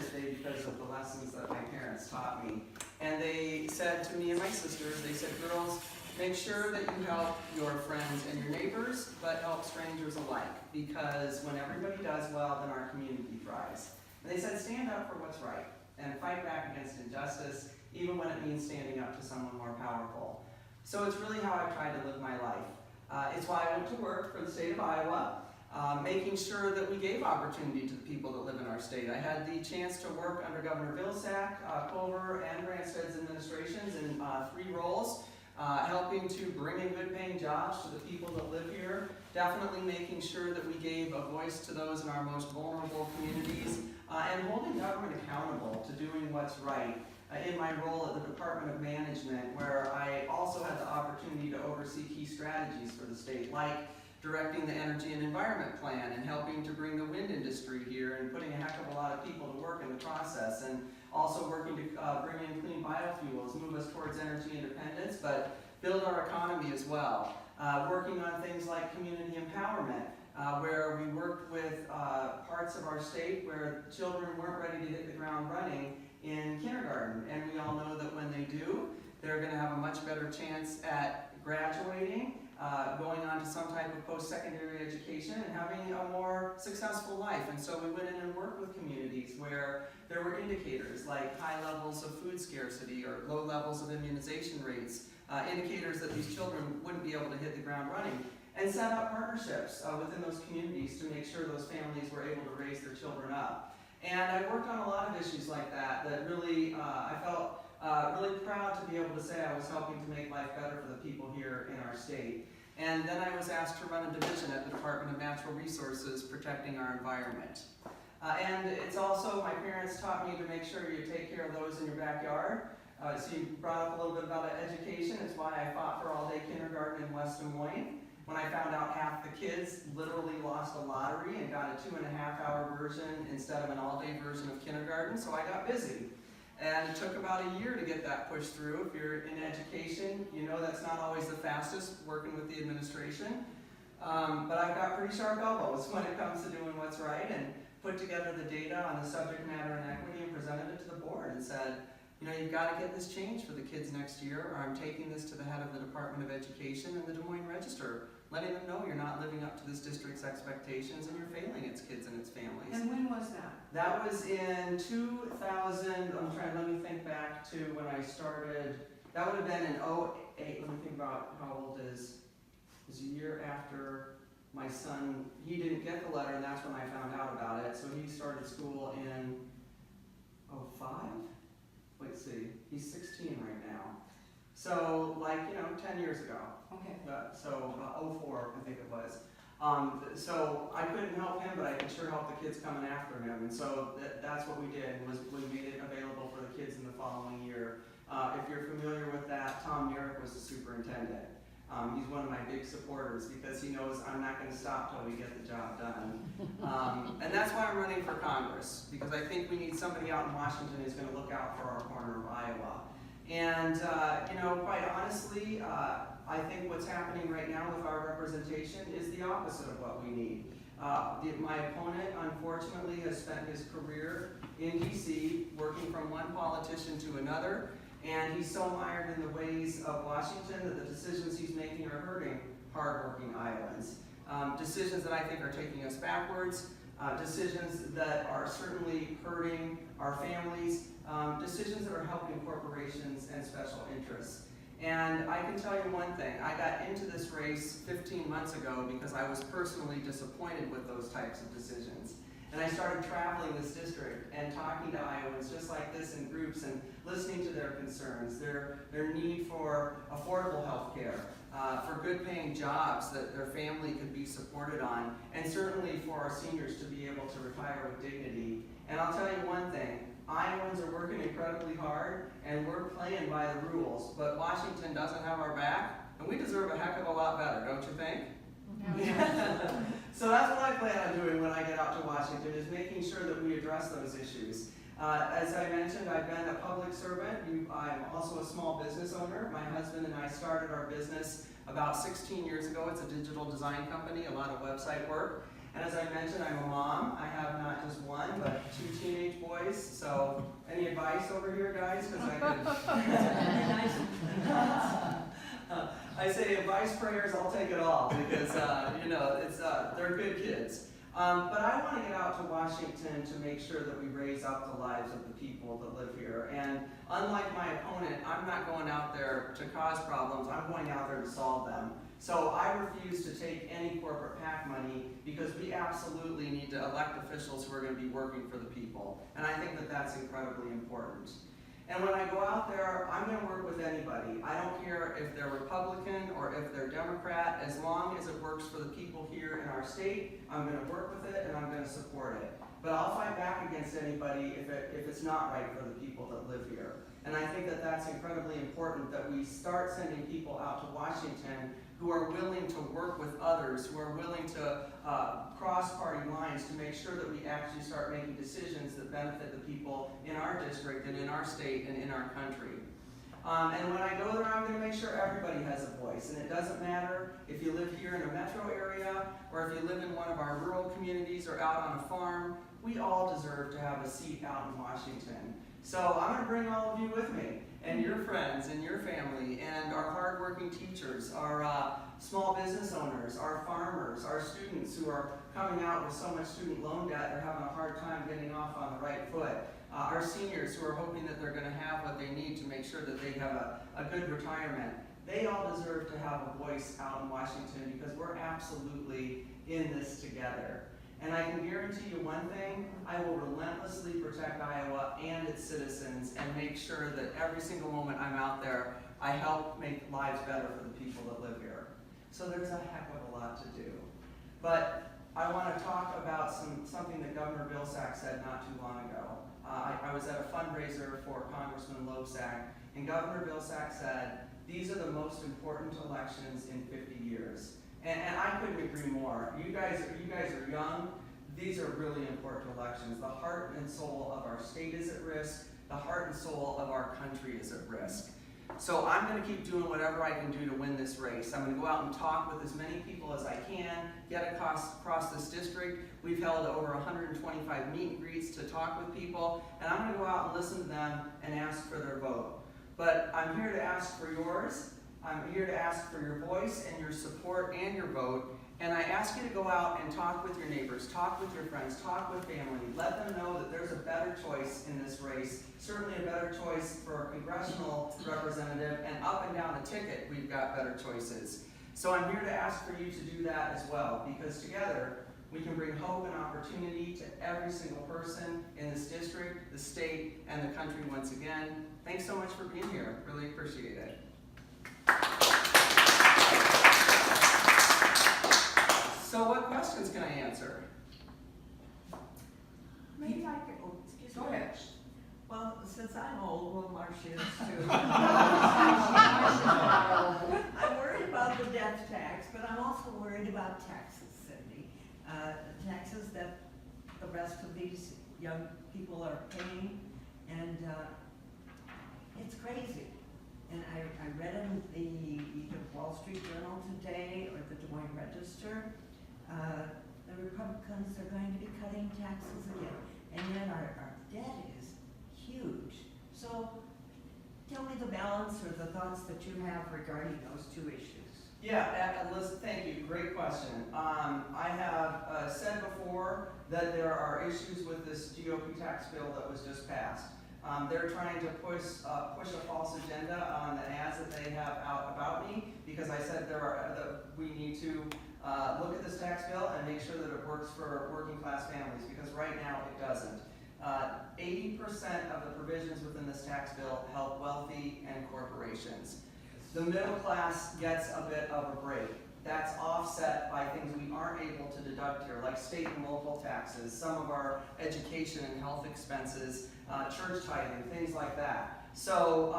today because of the lessons that my parents taught me. And they said to me and my sisters, they said, girls, make sure that you help your friends and your neighbors, but help strangers alike, because when everybody does well, then our community thrives. And they said, stand up for what's right and fight back against injustice, even when it means standing up to someone more powerful. So it's really how I've tried to live my life. It's why I went to work for the state of Iowa, making sure that we gave opportunity to the people that live in our state. I had the chance to work under Governor Vilsack, Culver, and Branstad's administrations in 3 roles, helping to bring in good paying jobs to the people that live here, definitely making sure that we gave a voice to those in our most vulnerable communities, and holding government accountable to doing what's right. In my role at the Department of Management, where I also had the opportunity to oversee key strategies for the state, like directing the Energy and Environment Plan and helping to bring the wind industry here and putting a heck of a lot of people to work in the process, and also working to bring in clean biofuels, move us towards energy independence, but build our economy as well. Working on things like community empowerment, where we worked with parts of our state where children weren't ready to hit the ground running in kindergarten, and we all know that when they do, they're going to have a much better chance at graduating, going on to some type of post-secondary education, and having a more successful life. And so we went in and worked with communities where there were indicators like high levels of food scarcity or low levels of immunization rates, indicators that these children wouldn't be able to hit the ground running, and set up partnerships within those communities to make sure those families were able to raise their children up. And I worked on a lot of issues like that really, I felt really proud to be able to say I was helping to make life better for the people here in our state. And then I was asked to run a division at the Department of Natural Resources, protecting our environment. And it's also, my parents taught me to make sure you take care of those in your backyard. So you brought up a little bit about education. It's why I fought for all-day kindergarten in West Des Moines. When I found out half the kids literally lost a lottery and got a 2.5-hour version instead of an all-day version of kindergarten, so I got busy. And it took about a year to get that pushed through. If you're in education, you know that's not always the fastest, working with the administration. But I've got pretty sharp elbows when it comes to doing what's right, and put together the data on the subject matter and equity and presented it to the board and said, you know, you've got to get this changed for the kids next year, or I'm taking this to the head of the Department of Education and the Des Moines Register, letting them know you're not living up to this district's expectations and you're failing its kids and its families. And when was that? That was in 2000, let me think back to when I started. That would have been in 2008. Let me think about how old it is a year after my son, he didn't get the letter, and that's when I found out about it. So he started school in 2005? Let's see, he's 16 right now. So, 10 years ago. Okay. So, 2004, I think it was. So I couldn't help him, but I could sure help the kids coming after him. And so that's what we did, was we made it available for the kids in the following year. If you're familiar with that, Tom Merrick was the superintendent. He's one of my big supporters because he knows I'm not going to stop till we get the job done. And that's why I'm running for Congress, because I think we need somebody out in Washington who's going to look out for our corner of Iowa. And, quite honestly, I think what's happening right now with our representation is the opposite of what we need. My opponent, unfortunately, has spent his career in D.C. working from one politician to another, and he's so mired in the ways of Washington that the decisions he's making are hurting hardworking Iowans. Decisions that I think are taking us backwards, decisions that are certainly hurting our families, decisions that are helping corporations and special interests. And I can tell you one thing, I got into this race 15 months ago because I was personally disappointed with those types of decisions. And I started traveling this district and talking to Iowans just like this in groups and listening to their concerns, their need for affordable health care, for good paying jobs that their family could be supported on, and certainly for our seniors to be able to retire with dignity. And I'll tell you one thing, Iowans are working incredibly hard and we're playing by the rules, but Washington doesn't have our back, and we deserve a heck of a lot better, don't you think? Yeah. So that's what I plan on doing when I get out to Washington, is making sure that we address those issues. As I mentioned, I've been a public servant. I'm also a small business owner. My husband and I started our business about 16 years ago. It's a digital design company, a lot of website work. And as I mentioned, I'm a mom. I have not just one, but 2 teenage boys voice. So any advice over here, guys? Because I could. I say advice, prayers, I'll take it all because they're good kids. But I want to get out to Washington to make sure that we raise up the lives of the people that live here. And unlike my opponent, I'm not going out there to cause problems. I'm going out there to solve them. So I refuse to take any corporate PAC money because we absolutely need to elect officials who are going to be working for the people. And I think that that's incredibly important. And when I go out there, I'm going to work with anybody. I don't care if they're Republican or if they're Democrat. As long as it works for the people here in our state, I'm going to work with it and I'm going to support it. But I'll fight back against anybody if it's not right for the people that live here. And I think that that's incredibly important, that we start sending people out to Washington who are willing to work with others, who are willing to cross party lines to make sure that we actually start making decisions that benefit the people in our district and in our state and in our country. And when I go there, I'm going to make sure everybody has a voice. And it doesn't matter if you live here in a metro area or if you live in one of our rural communities or out on a farm. We all deserve to have a seat out in Washington. So I'm going to bring all of you with me, and your friends, and your family, and our hardworking teachers, our small business owners, our farmers, our students who are coming out with so much student loan debt they're having a hard time getting off on the right foot, our seniors who are hoping that they're going to have what they need to make sure that they have a good retirement. They all deserve to have a voice out in Washington because we're absolutely in this together. And I can guarantee you one thing, I will relentlessly protect Iowa and its citizens and make sure that every single moment I'm out there, I help make lives better for the people that live here. So there's a heck of a lot to do. But I want to talk about something that Governor Vilsack said not too long ago. I was at a fundraiser for Congressman Loebsack, and Governor Vilsack said, these are the most important elections in 50 years. And I couldn't agree more. You guys are young. These are really important elections. The heart and soul of our state is at risk. The heart and soul of our country is at risk. So I'm going to keep doing whatever I can do to win this race. I'm going to go out and talk with as many people as I can, get across this district. We've held over 125 meet and greets to talk with people, and I'm going to go out and listen to them and ask for their vote. But I'm here to ask for yours. I'm here to ask for your voice and your support and your vote. And I ask you to go out and talk with your neighbors, talk with your friends, talk with family. Let them know that there's a better choice in this race, certainly a better choice for a congressional representative, and up and down the ticket, we've got better choices. So I'm here to ask for you to do that as well, because together we can bring hope and opportunity to every single person in this district, the state, and the country once again. Thanks so much for being here. Really appreciate it. So what questions can I answer? Maybe I could, excuse me. Go ahead. Well, since I'm old, well, Marcia is too. I'm worried about the death tax, but I'm also worried about taxes, Cindy. Taxes that the rest of these young people are paying, and it's crazy. And I read in the either Wall Street Journal today or the Des Moines Register, the Republicans are going to be cutting taxes again. And yet our debt is huge. So tell me the balance or the thoughts that you have regarding those two issues. Yeah, listen, thank you. Great question. I have said before that there are issues with this GOP tax bill that was just passed. They're trying to push a false agenda on the ads that they have out about me, because I said we need to look at this tax bill and make sure that it works for working class families, because right now it doesn't. 80% of the provisions within this tax bill help wealthy and corporations. The middle class gets a bit of a break. That's offset by things we aren't able to deduct here, like state and local taxes, some of our education and health expenses, church tithing, things like that. So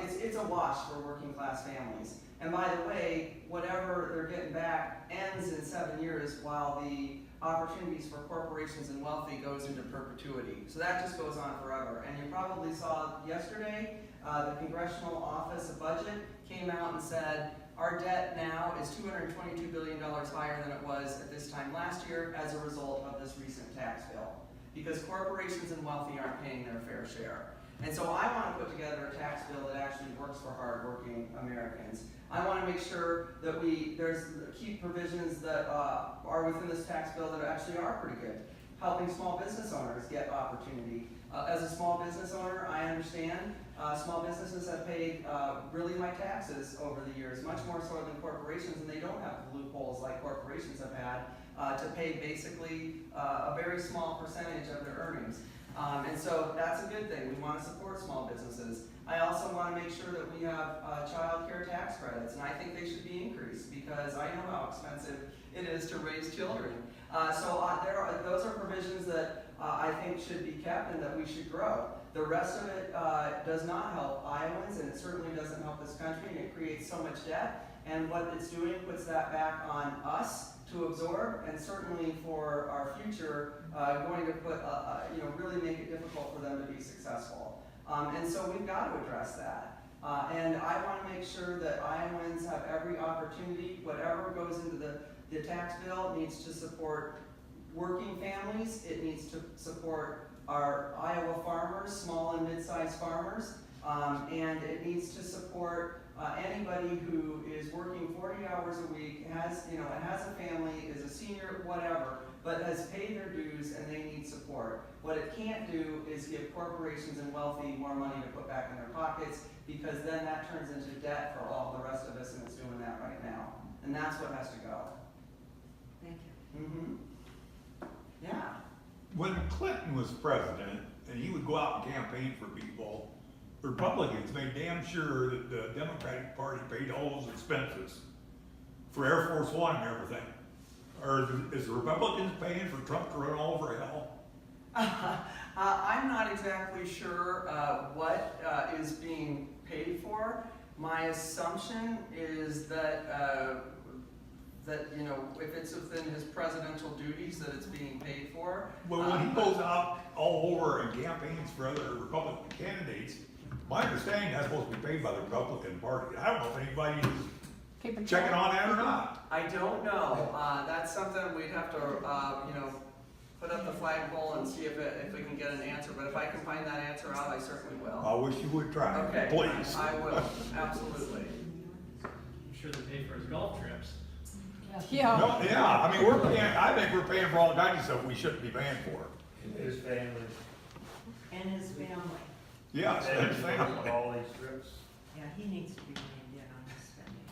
it's a wash for working class families. And by the way, whatever they're getting back ends in 7 years, while the opportunities for corporations and wealthy goes into perpetuity. So that just goes on forever. And you probably saw yesterday, the Congressional Office of Budget came out and said, our debt now is $222 billion higher than it was at this time last year as a result of this recent tax bill. because corporations and wealthy aren't paying their fair share. And so I want to put together a tax bill that actually works for hardworking Americans. I want to make sure that there's key provisions that are within this tax bill that actually are pretty good. Helping small business owners get opportunity. As a small business owner, I understand small businesses have paid really high taxes over the years, much more so than corporations, and they don't have the loopholes like corporations have had to pay basically a very small percentage of their earnings. And so that's a good thing. We want to support small businesses. I also want to make sure that we have child care tax credits, and I think they should be increased because I know how expensive it is to raise children. Those are provisions that I think should be kept and that we should grow. The rest of it does not help Iowans, and it certainly doesn't help this country, and it creates so much debt. And what it's doing puts that back on us to absorb, and certainly for our future, going to put, really make it difficult for them to be successful. And so we've got to address that. And I want to make sure that Iowans have every opportunity. Whatever goes into the tax bill needs to support working families. It needs to support our Iowa farmers, small and mid-sized farmers. And it needs to support anybody who is working 40 hours a week, has a family, is a senior, whatever, but has paid their dues and they need support. What it can't do is give corporations and wealthy more money to put back in their pockets, because then that turns into debt for all the rest of us, and it's doing that right now. And that's what has to go. Thank you. Mm-hmm. Yeah. When Clinton was president and he would go out and campaign for people, the Republicans made damn sure that the Democratic Party paid all those expenses for Air Force One and everything. Or is the Republicans paying for Trump to run all over hell? I'm not exactly sure what is being paid for. My assumption is that if it's within his presidential duties, that it's being paid for. Well, when he goes out all over and campaigns for other Republican candidates, my understanding that's supposed to be paid by the Republican Party. I don't know if anybody is checking on that or not. I don't know. That's something we'd have to, put up the flagpole and see if we can get an answer. But if I can find that answer out, I certainly will. I wish you would try, Okay, please. I will, absolutely. I'm sure they pay for his golf trips. Yeah. No, yeah, I mean, I think we're paying for all kinds of stuff we shouldn't be paying for. His family. And his family. Yes, that's family. All these trips. Yeah, he needs to be named in on his spending.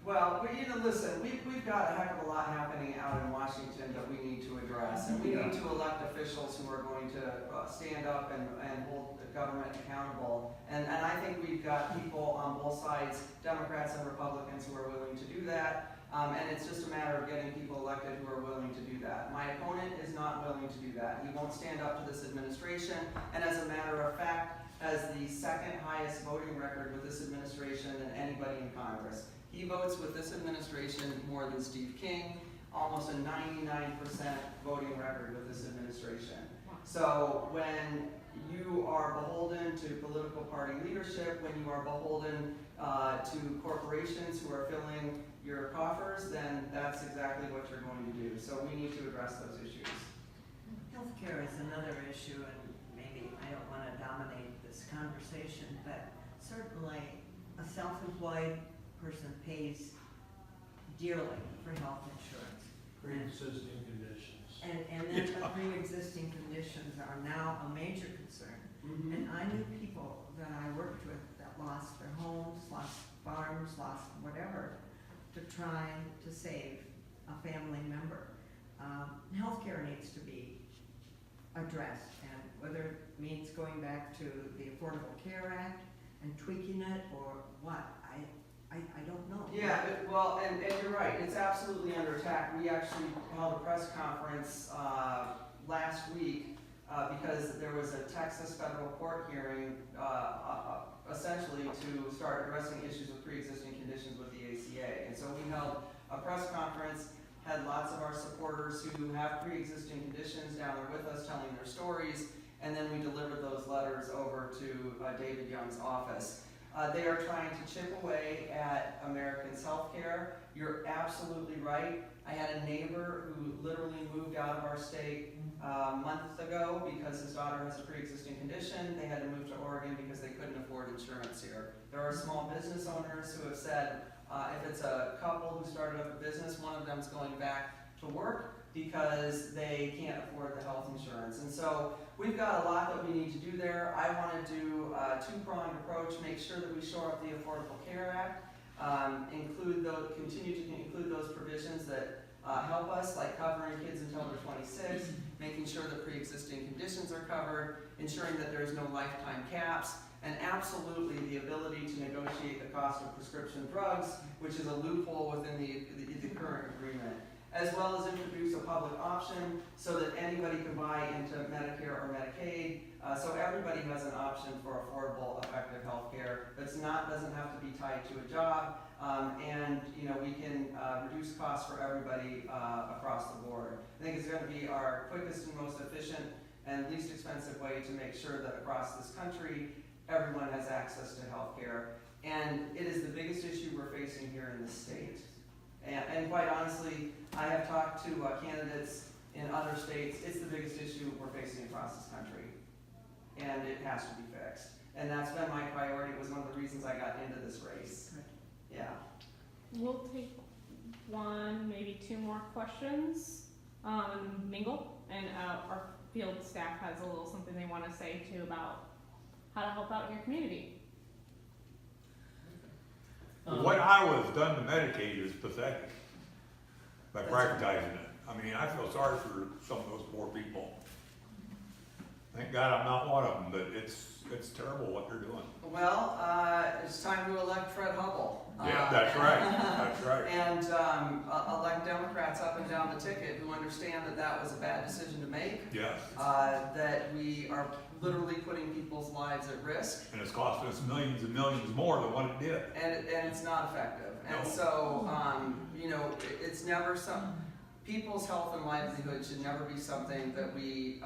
Well, listen, we've got a heck of a lot happening out in Washington that we need to address. And we need to elect officials who are going to stand up and hold the government accountable. And I think we've got people on both sides, Democrats and Republicans, who are willing to do that. And it's just a matter of getting people elected who are willing to do that. My opponent is not willing to do that. He won't stand up to this administration, and as a matter of fact, has the second highest voting record with this administration than anybody in Congress. He votes with this administration more than Steve King, almost a 99% voting record with this administration. So when you are beholden to political party leadership, when you are beholden to corporations who are filling your coffers, then that's exactly what you're going to do. So we need to address those issues. Healthcare is another issue, and maybe I don't want to dominate this conversation, but certainly a self-employed person pays dearly for health insurance. Pre-existing conditions. And then the pre-existing conditions are now a major concern. Mm-hmm. And I knew people that I worked with that lost their homes, lost farms, lost whatever, to try to save a family member. Healthcare needs to be addressed, and whether it means going back to the Affordable Care Act and tweaking it or what, I don't know. Yeah, and you're right, it's absolutely under attack. We actually held a press conference last week because there was a Texas federal court hearing essentially to start addressing issues with pre-existing conditions with the ACA. And so we held a press conference, had lots of our supporters who have pre-existing conditions down there with us telling their stories, and then we delivered those letters over to David Young's office. They are trying to chip away at Americans' health care. You're absolutely right. I had a neighbor who literally moved out of our state months ago because his daughter has a pre-existing condition. They had to move to Oregon because they couldn't afford insurance here. There are small business owners who have said, if it's a couple who started up a business, one of them's going back to work because they can't afford the health insurance. And so we've got a lot that we need to do there. I want to do a two-pronged approach, make sure that we shore up the Affordable Care Act, continue to include those provisions that help us, like covering kids until they're 26, making sure that pre-existing conditions are covered, ensuring that there's no lifetime caps, and absolutely the ability to negotiate the cost of prescription drugs, which is a loophole within the current agreement, as well as introduce a public option so that anybody can buy into Medicare or Medicaid, so everybody has an option for affordable, effective health care that's doesn't have to be tied to a job, and we can reduce costs for everybody across the board. I think it's going to be our quickest and most efficient and least expensive way to make sure that across this country everyone has access to health care, and it is the biggest issue we're facing here in the state. And quite honestly, I have talked to candidates in other states. It's the biggest issue we're facing across this country, and it has to be fixed. And that's been my priority. It was one of the reasons I got into this race. Yeah. We'll take one, maybe two more questions, mingle, and our field staff has a little something they want to say too about how to help out in your community. What Iowa's done to Medicaid is pathetic by privatizing it. I mean, I feel sorry for some of those poor people. Thank God I'm not one of them, but it's terrible what they're doing. Well, it's time to elect Fred Hubble. Yeah, that's right. That's right. And elect Democrats up and down the ticket who understand that that was a bad decision to make. Yes. That we are literally putting people's lives at risk. And it's costing us millions and millions more than what it did. And it's not effective. And No. so, it's never people's health and livelihood should never be something that we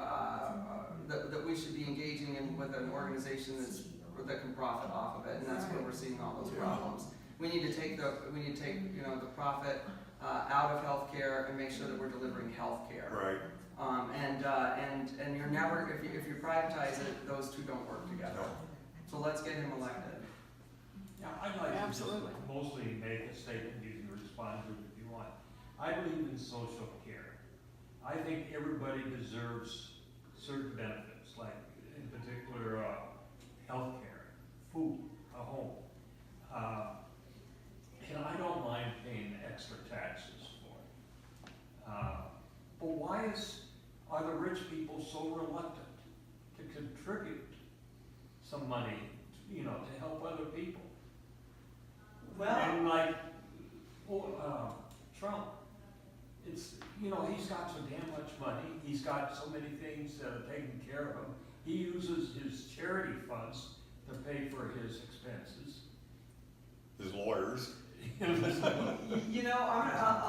that we should be engaging in with an organization that can profit off of it, and that's where we're seeing all those problems. We need to take the profit out of healthcare and make sure that we're delivering healthcare. Right. And you're never, if you privatize it, those two don't work together. No. So let's get him elected. Yeah, I'd like to just Absolutely. mostly make a statement, you can respond to it if you want. I believe in social care. I think everybody deserves certain benefits, like in particular, health care, food, a home. And I don't mind paying extra taxes for it. But why are the rich people so reluctant to contribute some money, to help other people? Well, And like, Trump, he's got so damn much money, he's got so many things taken care of him. He uses his charity funds to pay for his expenses. His lawyers. a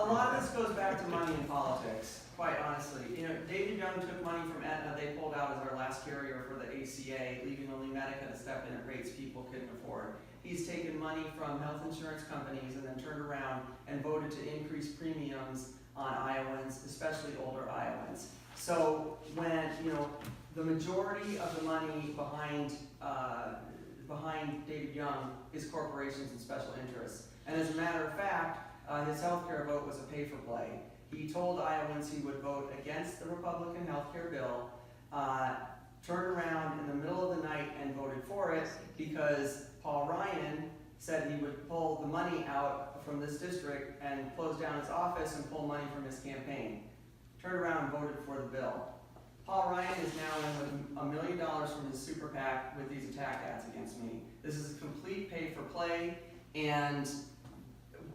lot of this goes back to money in politics, quite honestly. David Young took money from Aetna, they pulled out as our last carrier for the ACA, leaving only Medica to step in at rates people couldn't afford. He's taken money from health insurance companies and then turned around and voted to increase premiums on Iowans, especially older Iowans. So when, the majority of the money behind David Young is corporations and special interests. And as a matter of fact, his healthcare vote was a pay-for-play. He told Iowans he would vote against the Republican healthcare bill, turned around in the middle of the night and voted for it because Paul Ryan said he would pull the money out from this district and close down his office and pull money from his campaign. Turned around and voted for the bill. Paul Ryan is now in with $1 million from his super PAC with these attack ads against me. This is a complete pay for play, and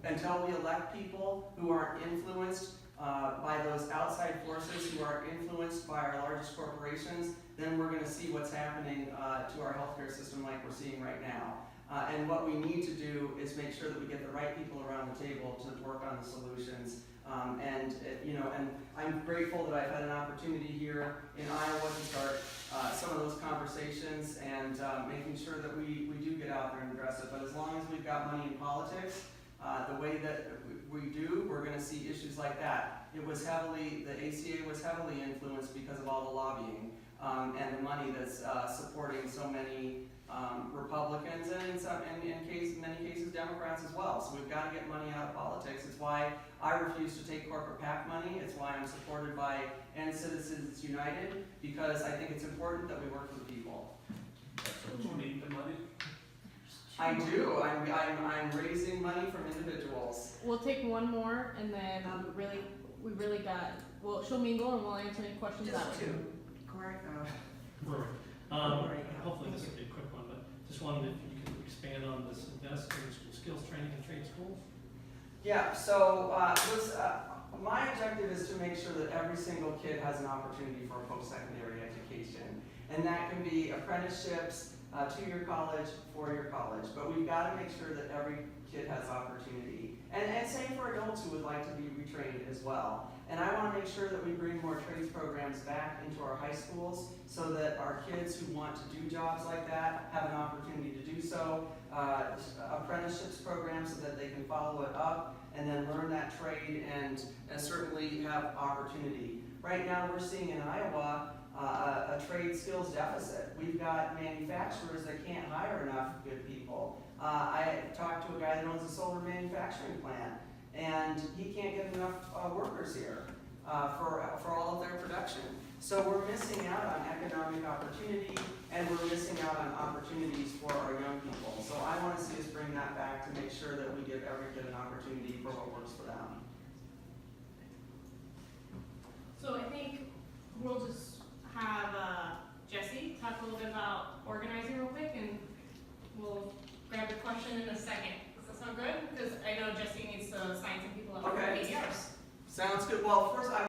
until we elect people who aren't influenced by those outside forces, who are influenced by our largest corporations, then we're going to see what's happening to our healthcare system like we're seeing right now. And what we need to do is make sure that we get the right people around the table to work on the solutions. And I'm grateful that I've had an opportunity here in Iowa to start some of those conversations and making sure that we do get out there and address it. But as long as we've got money in politics, the way that we do, we're going to see issues like that. The ACA was heavily influenced because of all the lobbying and the money that's supporting so many Republicans and in many cases Democrats as well. So we've got to get money out of politics. It's why I refuse to take corporate PAC money. It's why I'm supported by End Citizens United, because I think it's important that we work for the people. Don't you need the money? I do. I'm raising money from individuals. We'll take one more, and then we really got. Well, she'll mingle, and we'll answer any questions that Just way. two. Corey, Hopefully this will be a quick one, but just wanted if you could expand on this invest in school skills training and trade schools. Yeah, so my objective is to make sure that every single kid has an opportunity for a post-secondary education. And that can be apprenticeships, 2-year college, 4-year college. But we've got to make sure that every kid has opportunity. And same for adults who would like to be retrained as well. And I want to make sure that we bring more trades programs back into our high schools so that our kids who want to do jobs like that have an opportunity to do so. Apprenticeships programs so that they can follow it up and then learn that trade and certainly have opportunity. Right now we're seeing in Iowa a trade skills deficit. We've got manufacturers that can't hire enough good people. I talked to a guy that owns a solar manufacturing plant, and he can't get enough workers here for all of their production. So we're missing out on economic opportunity, and we're missing out on opportunities for our young people. So I want to see us bring that back to make sure that we give every kid an opportunity for what works for them. So I think we'll just have Jesse talk a little bit about organizing real quick, and we'll grab the question in a second. Does that sound good? Because I know Jesse needs to sign some people up for Okay. ADRs. Sounds good. Well, first I